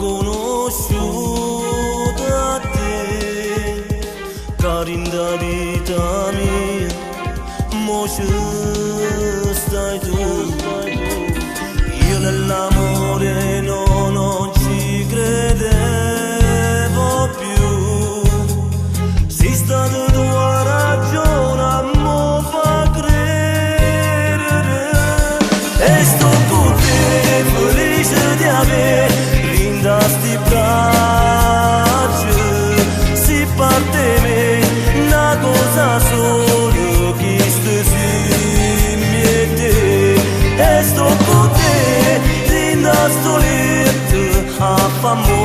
conosciuto a te, carinda vita mia, mo ci stai tu. Io nell'amore non ci credevo più, sei stata tua ragione a mo fa credere, e sto con te felice di avere linda sti braccia, si parte me una cosa sola che stesi miete, e sto con te linda sto letto a famo